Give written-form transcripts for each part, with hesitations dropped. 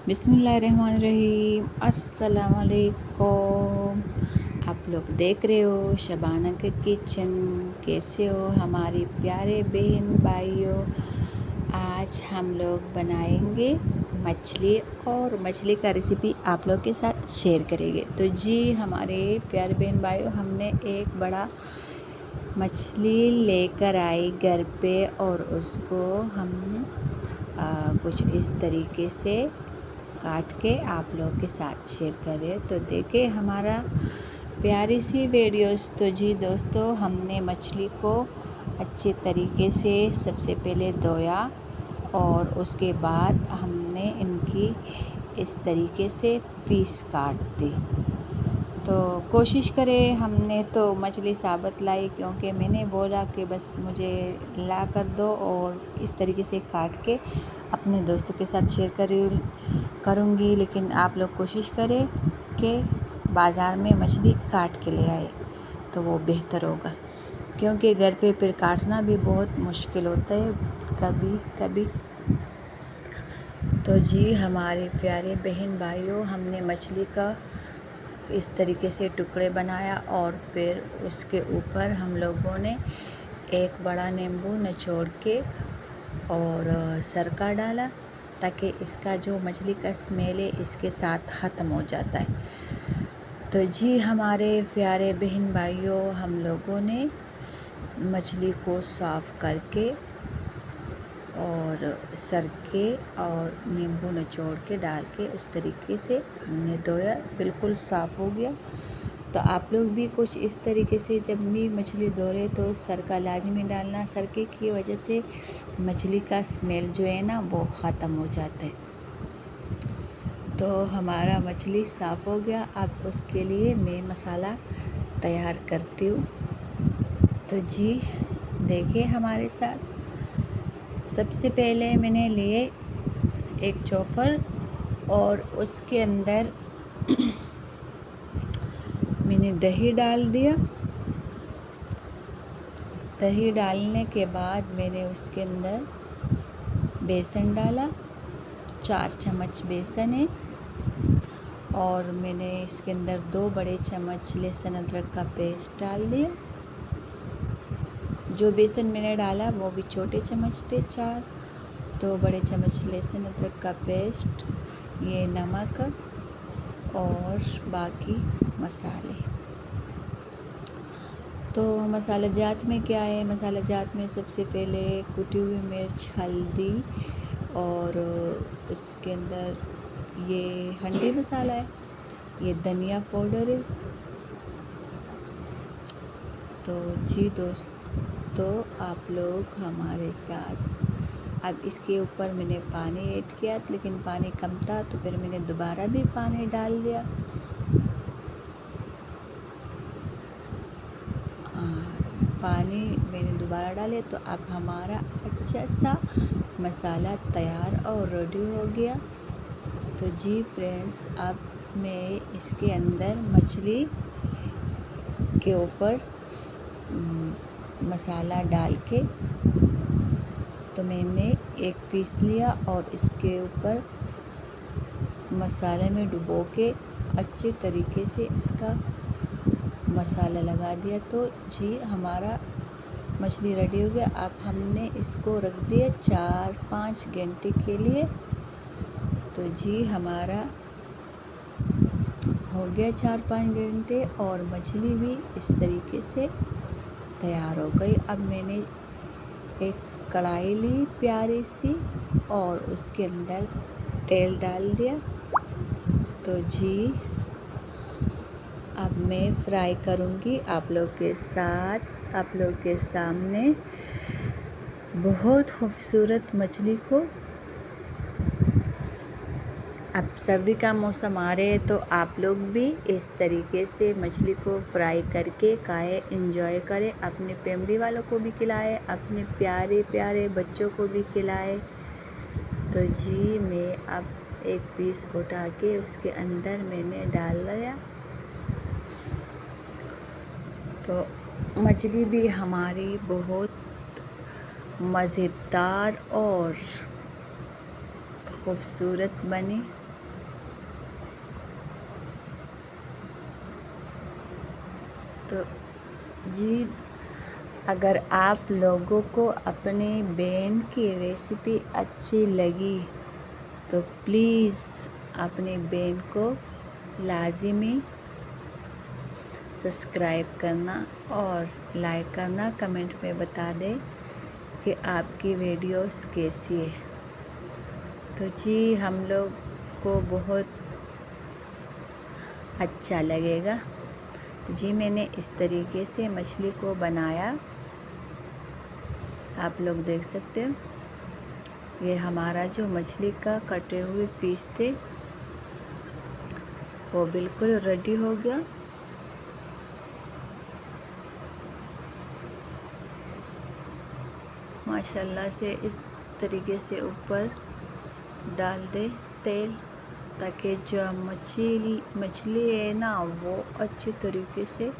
बिस्मिल्लाहिर्रहमानिर्रहीम। अस्सलाम वालेकुम। आप लोग देख रहे हो शबाना के किचन। कैसे हो हमारी प्यारे बहन भाइयों। आज हम लोग बनाएंगे मछली और मछली का रेसिपी आप लोग के साथ शेयर करेंगे। तो जी हमारे प्यारे बहन भाइयों, हमने एक बड़ा मछली लेकर आई घर पे और उसको हम कुछ इस तरीके से काट के आप लोग के साथ शेयर करें। तो देखें हमारा प्यारी सी वीडियोस। तो जी दोस्तों, हमने मछली को अच्छे तरीके से सबसे पहले धोया और उसके बाद हमने इनकी इस तरीके से पीस काट दी। तो कोशिश करें, हमने तो मछली साबुत लाई क्योंकि मैंने बोला कि बस मुझे ला कर दो और इस तरीके से काट के अपने दोस्तों के साथ शेयर करूँगी। लेकिन आप लोग कोशिश करें कि बाज़ार में मछली काट के ले आए तो वो बेहतर होगा, क्योंकि घर पे फिर काटना भी बहुत मुश्किल होता है कभी कभी। तो जी हमारे प्यारे बहन भाइयों, हमने मछली का इस तरीके से टुकड़े बनाया और फिर उसके ऊपर हम लोगों ने एक बड़ा नींबू निचोड़ के और सिरका डाला ताकि इसका जो मछली का स्मेल है इसके साथ ख़त्म हो जाता है। तो जी हमारे प्यारे बहन भाइयों, हम लोगों ने मछली को साफ़ करके और सिरके और नींबू निचोड़ के डाल के उस तरीके से हमने धोया, बिल्कुल साफ़ हो गया। तो आप लोग भी कुछ इस तरीके से जब भी मछली धो रहे तो सिरका लाजमी डालना। सिरके की वजह से मछली का स्मेल जो है ना वो ख़त्म हो जाता है। तो हमारा मछली साफ़ हो गया। अब उसके लिए मैं मसाला तैयार करती हूँ। तो जी देखिए हमारे साथ, सबसे पहले मैंने लिए एक चॉपर और उसके अंदर मैंने दही डाल दिया। दही डालने के बाद मैंने उसके अंदर बेसन डाला, 4 चम्मच बेसन है। और मैंने इसके अंदर 2 बड़े चम्मच लहसुन अदरक का पेस्ट डाल दिया। जो बेसन मैंने डाला वो भी छोटे चम्मच थे 4। 2 बड़े चम्मच लहसुन अदरक का पेस्ट, ये नमक और बाकी मसाले। तो मसाला जात में क्या है, मसाला जात में सबसे पहले कुटी हुई मिर्च, हल्दी और उसके अंदर ये हंडी मसाला है, ये धनिया पाउडर है। तो जी दोस्तों, आप लोग हमारे साथ, अब इसके ऊपर मैंने पानी ऐड किया लेकिन पानी कम था तो फिर मैंने दोबारा भी पानी डाल दिया। पानी मैंने दोबारा डाले तो अब हमारा अच्छा सा मसाला तैयार और रेडी हो गया। तो जी फ्रेंड्स, अब मैं इसके अंदर मछली के ऊपर मसाला डाल के, तो मैंने एक पीस लिया और इसके ऊपर मसाले में डुबो के अच्छे तरीके से इसका मसाला लगा दिया। तो जी हमारा मछली रेडी हो गया। अब हमने इसको रख दिया 4-5 घंटे के लिए। तो जी हमारा हो गया 4-5 घंटे और मछली भी इस तरीके से तैयार हो गई। अब मैंने एक कढ़ाई ली प्यारी सी और उसके अंदर तेल डाल दिया। तो जी अब मैं फ्राई करूँगी आप लोग के साथ, आप लोग के सामने बहुत खूबसूरत मछली को। अब सर्दी का मौसम आ रहे है तो आप लोग भी इस तरीके से मछली को फ्राई करके खाएं, एंजॉय करें, अपने फैमिली वालों को भी खिलाएं, अपने प्यारे प्यारे बच्चों को भी खिलाएं। तो जी मैं अब एक पीस उठा के उसके अंदर मैंने डाल दिया। तो मछली भी हमारी बहुत मज़ेदार और खूबसूरत बनी। तो जी, अगर आप लोगों को अपने बहन की रेसिपी अच्छी लगी तो प्लीज़ अपने बहन को लाज़िमी सब्सक्राइब करना और लाइक करना, कमेंट में बता दें कि आपकी वीडियोस कैसी है। तो जी, हम लोग को बहुत अच्छा लगेगा। तो जी, मैंने इस तरीके से मछली को बनाया, आप लोग देख सकते हो। ये हमारा जो मछली का कटे हुए पीस थे वो बिल्कुल रेडी हो गया। माशाल्लाह से इस तरीके से ऊपर डाल दे तेल, ताकि जो मछली है ना वो अच्छी तरीके से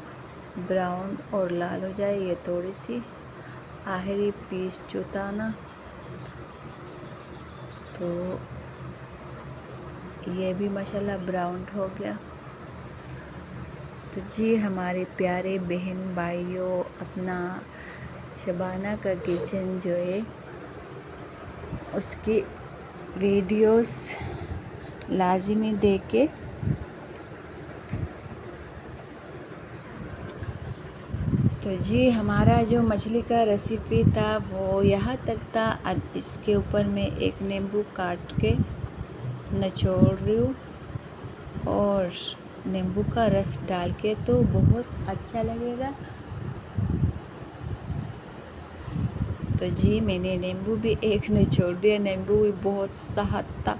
ब्राउन और लाल हो जाए। ये थोड़ी सी आखिरी पीस जो था ना, तो ये भी माशाल्लाह ब्राउन हो गया। तो जी, हमारे प्यारे बहन भाइयों, अपना शबाना का किचन जो है उसकी वीडियोस लाज़िमी देखे। तो जी, हमारा जो मछली का रेसिपी था वो यहाँ तक था। अब इसके ऊपर मैं एक नींबू काट के निचोड़ रही हूँ और नींबू का रस डाल के, तो बहुत अच्छा लगेगा। तो जी, मैंने नींबू भी एक निचोड़ दिया। नींबू भी बहुत सख्त था,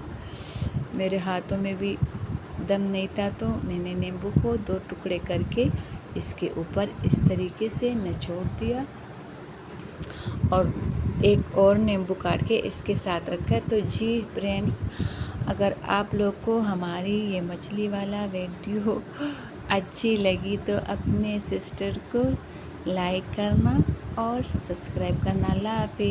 मेरे हाथों में भी दम नहीं था, तो मैंने नींबू को 2 टुकड़े करके इसके ऊपर इस तरीके से निचोड़ दिया और एक और नींबू काट के इसके साथ रखा। तो जी फ्रेंड्स, अगर आप लोग को हमारी ये मछली वाला वीडियो अच्छी लगी तो अपने सिस्टर को लाइक करना और सब्सक्राइब करना। अल्लाह हाफ़िज़।